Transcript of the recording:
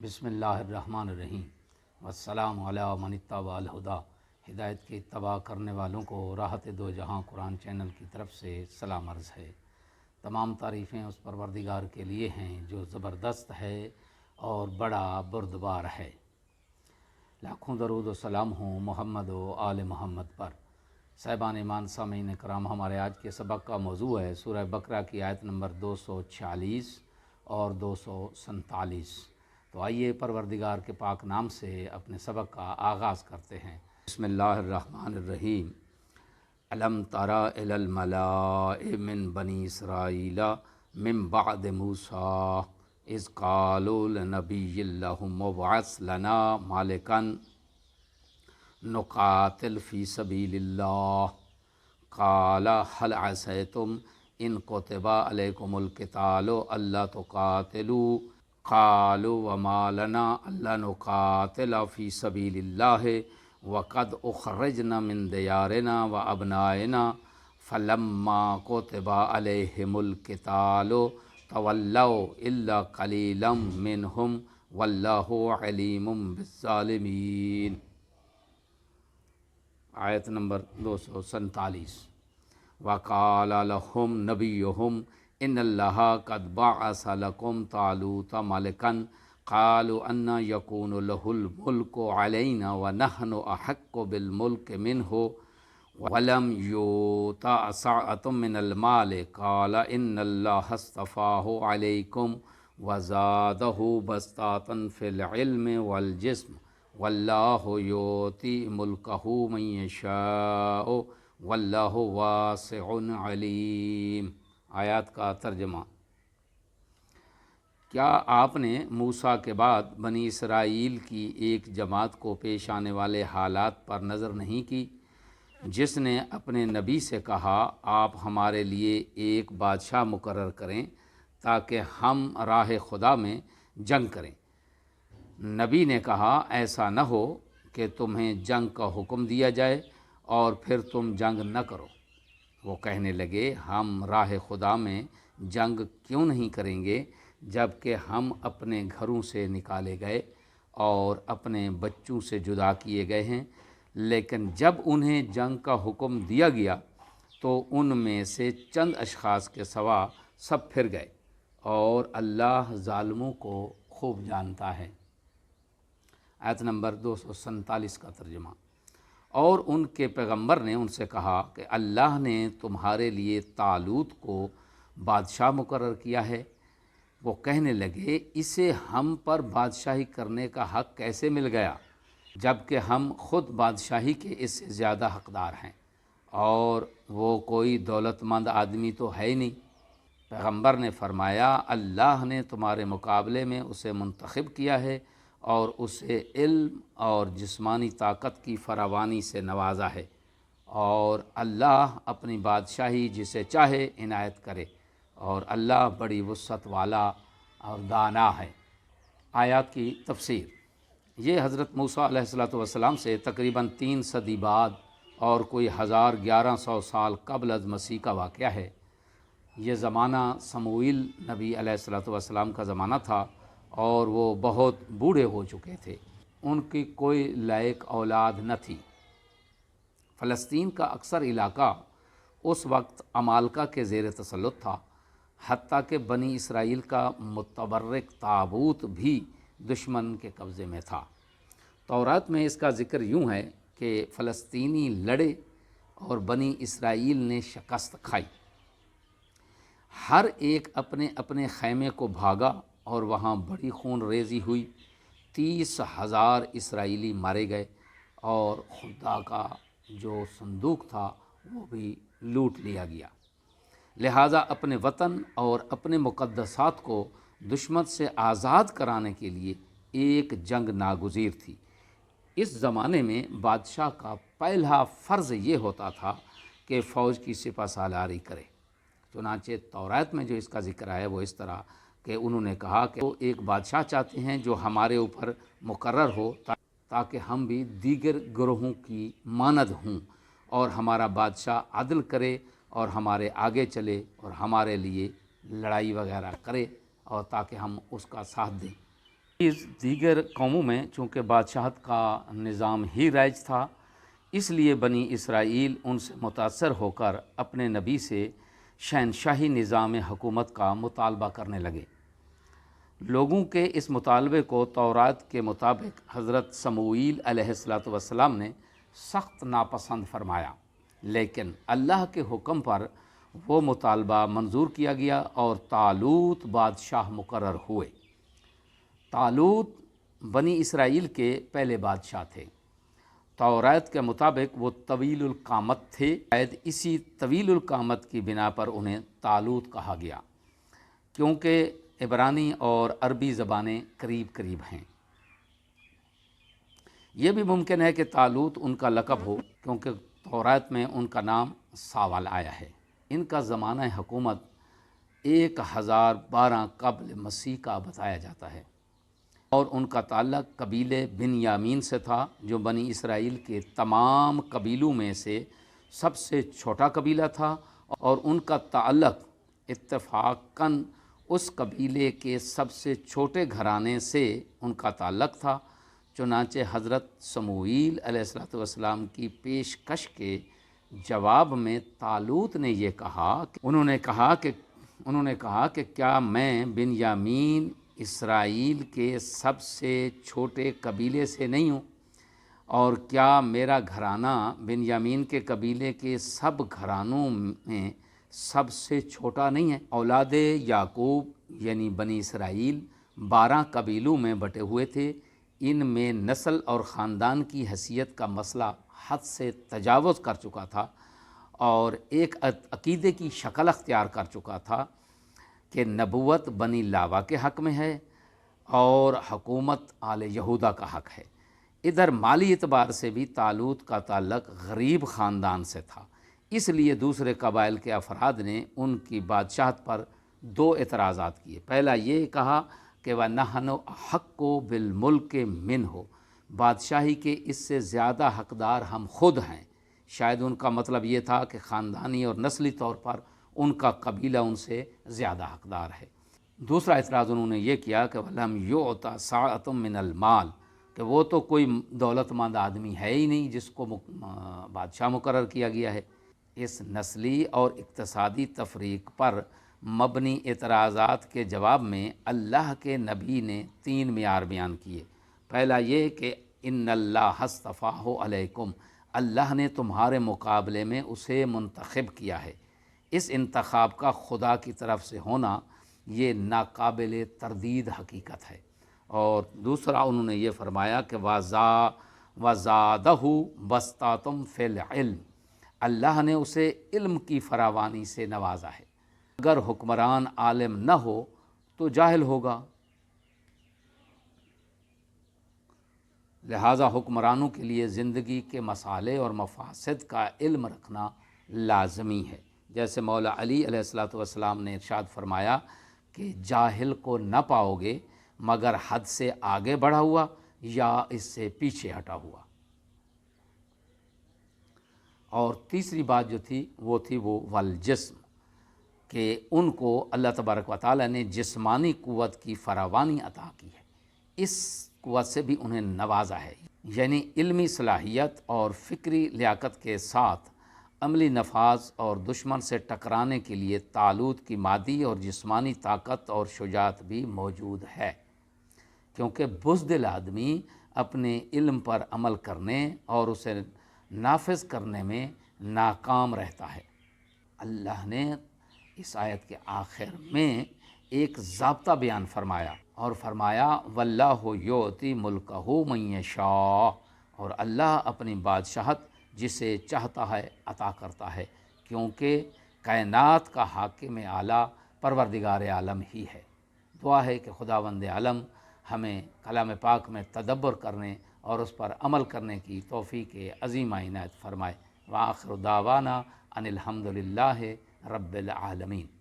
بسم اللہ الرحمن الرحیم والسلام علی من اتبع الہدی۔ ہدایت کے اتباع کرنے والوں کو راحت دو جہاں قرآن چینل کی طرف سے سلام عرض ہے۔ تمام تعریفیں اس پروردگار کے لیے ہیں جو زبردست ہے اور بڑا بردبار ہے۔ لاکھوں درود و سلام ہوں محمد و آل محمد پر۔ صاحبان ایمان سامعین کرام، ہمارے آج کے سبق کا موضوع ہے سورہ بقرہ کی آیت نمبر 246 اور 247۔ تو آئیے پروردگار کے پاک نام سے اپنے سبق کا آغاز کرتے ہیں۔ بسم اللہ الرحمن الرحیم۔ الم تر الی الملاء من بنی اسرائیل من بعد موسیٰ اذ قالوا لنبی لہم ابعث لنا ملکا نقاتل فی سبیل اللہ قال هل عسیتم ان کتب علیکم القتال الا تقاتلوا قالوا وما لنا الا نقاتل فی سبیل اللہ وقد اخرجنا من دیارنا وابنائنا فلما کتب علیہم القتال تولوا الا قلیلا منہم واللہ علیم بالظالمین۔ آیت نمبر 247۔ وقال لهم نبیہم ان اللہ قد بعث لکم طالوت ملکا قالوا انا یکون له الملک علینا ونحن احق بالملک منہ ولم یؤت سعۃ من المال قال ان اللہ اصطفاہ علیکم وزادہ بسطۃ فی العلم والجسم واللہ یؤتی ملکہ من یشاء واللہ واسع علیم۔ آیات کا ترجمہ۔ کیا آپ نے موسیٰ کے بعد بنی اسرائیل کی ایک جماعت کو پیش آنے والے حالات پر نظر نہیں کی جس نے اپنے نبی سے کہا آپ ہمارے لیے ایک بادشاہ مقرر کریں تاکہ ہم راہ خدا میں جنگ کریں؟ نبی نے کہا ایسا نہ ہو کہ تمہیں جنگ کا حکم دیا جائے اور پھر تم جنگ نہ کرو۔ وہ کہنے لگے ہم راہ خدا میں جنگ کیوں نہیں کریں گے جب کہ ہم اپنے گھروں سے نکالے گئے اور اپنے بچوں سے جدا کیے گئے ہیں، لیکن جب انہیں جنگ کا حکم دیا گیا تو ان میں سے چند اشخاص کے سوا سب پھر گئے اور اللہ ظالموں کو خوب جانتا ہے۔ آیت نمبر 247 کا ترجمہ۔ اور ان کے پیغمبر نے ان سے کہا کہ اللہ نے تمہارے لیے طالوت کو بادشاہ مقرر کیا ہے۔ وہ کہنے لگے اسے ہم پر بادشاہی کرنے کا حق کیسے مل گیا جب کہ ہم خود بادشاہی کے اس سے زیادہ حقدار ہیں اور وہ کوئی دولت مند آدمی تو ہے ہی نہیں۔ پیغمبر نے فرمایا اللہ نے تمہارے مقابلے میں اسے منتخب کیا ہے اور اسے علم اور جسمانی طاقت کی فراوانی سے نوازا ہے، اور اللہ اپنی بادشاہی جسے چاہے عنایت کرے، اور اللہ بڑی وسعت والا اور دانا ہے۔ آیات کی تفسیر۔ یہ حضرت موسیٰ علیہ السلام سے تقریباً 3 صدی بعد اور کوئی 1100 سال قبل از مسیح کا واقعہ ہے۔ یہ زمانہ سموئیل نبی علیہ السلام کا زمانہ تھا اور وہ بہت بوڑھے ہو چکے تھے، ان کی کوئی لائق اولاد نہ تھی۔ فلسطین کا اکثر علاقہ اس وقت عمالقہ کے زیر تسلط تھا، حتیٰ کہ بنی اسرائیل کا متبرک تابوت بھی دشمن کے قبضے میں تھا۔ تورات میں اس کا ذکر یوں ہے کہ فلسطینی لڑے اور بنی اسرائیل نے شکست کھائی۔ ہر ایک اپنے اپنے خیمے کو بھاگا اور وہاں بڑی خون ریزی ہوئی۔ 30,000 اسرائیلی مارے گئے اور خدا کا جو صندوق تھا وہ بھی لوٹ لیا گیا۔ لہٰذا اپنے وطن اور اپنے مقدسات کو دشمن سے آزاد کرانے کے لیے ایک جنگ ناگزیر تھی۔ اس زمانے میں بادشاہ کا پہلا فرض یہ ہوتا تھا کہ فوج کی سپہ سالاری کرے۔ چنانچہ تورات میں جو اس کا ذکر ہے وہ اس طرح کہ انہوں نے کہا کہ وہ ایک بادشاہ چاہتے ہیں جو ہمارے اوپر مقرر ہو تاکہ ہم بھی دیگر گروہوں کی مانند ہوں، اور ہمارا بادشاہ عدل کرے اور ہمارے آگے چلے اور ہمارے لیے لڑائی وغیرہ کرے، اور تاکہ ہم اس کا ساتھ دیں۔ اس دیگر قوموں میں چونکہ بادشاہت کا نظام ہی رائج تھا، اس لیے بنی اسرائیل ان سے متاثر ہو کر اپنے نبی سے شہنشاہی نظام حکومت کا مطالبہ کرنے لگے۔ لوگوں کے اس مطالبے کو تورات کے مطابق حضرت سموئیل علیہ السلام نے سخت ناپسند فرمایا، لیکن اللہ کے حکم پر وہ مطالبہ منظور کیا گیا اور طالوت بادشاہ مقرر ہوئے۔ طالوت بنی اسرائیل کے پہلے بادشاہ تھے۔ تورات کے مطابق وہ طویل القامت تھے، شاید اسی طویل القامت کی بنا پر انہیں طالوت کہا گیا، کیونکہ عبرانی اور عربی زبانیں قریب قریب ہیں۔ یہ بھی ممکن ہے کہ طالوت ان کا لقب ہو، کیونکہ تورات میں ان کا نام ساول آیا ہے۔ ان کا زمانہ حکومت 1012 قبل مسیح کا بتایا جاتا ہے، اور ان کا تعلق قبیلے بنیامین سے تھا، جو بنی اسرائیل کے تمام قبیلوں میں سے سب سے چھوٹا قبیلہ تھا، اور ان کا تعلق اتفاقاً اس قبیلے کے سب سے چھوٹے گھرانے سے ان کا تعلق تھا۔ چنانچہ حضرت سموئیل علیہ السلام کی پیشکش کے جواب میں طالوت نے یہ کہا کہ انہوں نے کہا کہ کیا میں بنیامین اسرائیل کے سب سے چھوٹے قبیلے سے نہیں ہوں، اور کیا میرا گھرانہ بنیامین کے قبیلے کے سب گھرانوں میں سب سے چھوٹا نہیں ہے؟ اولاد یعقوب یعنی بنی اسرائیل 12 قبیلوں میں بٹے ہوئے تھے۔ ان میں نسل اور خاندان کی حیثیت کا مسئلہ حد سے تجاوز کر چکا تھا، اور ایک عقیدے کی شکل اختیار کر چکا تھا کہ نبوت بنی لاوا کے حق میں ہے اور حکومت آل یہودا کا حق ہے۔ ادھر مالی اعتبار سے بھی طالوت کا تعلق غریب خاندان سے تھا، اس لیے دوسرے قبائل کے افراد نے ان کی بادشاہت پر 2 اعتراضات کیے۔ پہلا یہ کہا کہ وَنَحْنُ أَحَقُّ بِالْمُلْكِ مِنْهُ، بادشاہی کے اس سے زیادہ حقدار ہم خود ہیں۔ شاید ان کا مطلب یہ تھا کہ خاندانی اور نسلی طور پر ان کا قبیلہ ان سے زیادہ حقدار ہے۔ دوسرا اعتراض انہوں نے یہ کیا کہ وَلَمْ يُعْطَ سَعَةٌ مِّنَ الْمَالِ، کہ وہ تو کوئی دولت مند آدمی ہے ہی نہیں جس کو بادشاہ مقرر کیا گیا ہے۔ اس نسلی اور اقتصادی تفریق پر مبنی اعتراضات کے جواب میں اللہ کے نبی نے 3 معیار بیان کیے۔ پہلا یہ کہ ان اللہ اصطفاہ علیکم، اللہ نے تمہارے مقابلے میں اسے منتخب کیا ہے۔ اس انتخاب کا خدا کی طرف سے ہونا یہ ناقابل تردید حقیقت ہے۔ اور دوسرا انہوں نے یہ فرمایا کہ وَزَادَهُ بَسْطَةٌ فِي الْعِلْمِ، اللہ نے اسے علم کی فراوانی سے نوازا ہے۔ اگر حکمران عالم نہ ہو تو جاہل ہوگا، لہٰذا حکمرانوں کے لیے زندگی کے مسائل اور مفاسد کا علم رکھنا لازمی ہے۔ جیسے مولا علی علیہ السلام نے ارشاد فرمایا کہ جاہل کو نہ پاؤ گے مگر حد سے آگے بڑھا ہوا یا اس سے پیچھے ہٹا ہوا۔ اور تیسری بات جو تھی وہ والجسم، کہ ان کو اللہ تبارک و تعالیٰ نے جسمانی قوت کی فراوانی عطا کی ہے، اس قوت سے بھی انہیں نوازا ہے، یعنی علمی صلاحیت اور فکری لیاقت کے ساتھ عملی نفاذ اور دشمن سے ٹکرانے کے لیے طالوت کی مادی اور جسمانی طاقت اور شجاعت بھی موجود ہے، کیونکہ بزدل آدمی اپنے علم پر عمل کرنے اور اسے نافذ کرنے میں ناکام رہتا ہے۔ اللہ نے اس آیت کے آخر میں ایک ضابطہ بیان فرمایا اور فرمایا واللہ یؤتی ملکہ من یشاء، اور اللہ اپنی بادشاہت جسے چاہتا ہے عطا کرتا ہے، کیونکہ کائنات کا حاکم اعلیٰ پروردگار عالم ہی ہے۔ دعا ہے کہ خداوند عالم ہمیں کلام پاک میں تدبر کرنے اور اس پر عمل کرنے کی توفیق عظیمہ عنایت فرمائے۔ وآخر دعوانا ان الحمد للہ رب العالمین۔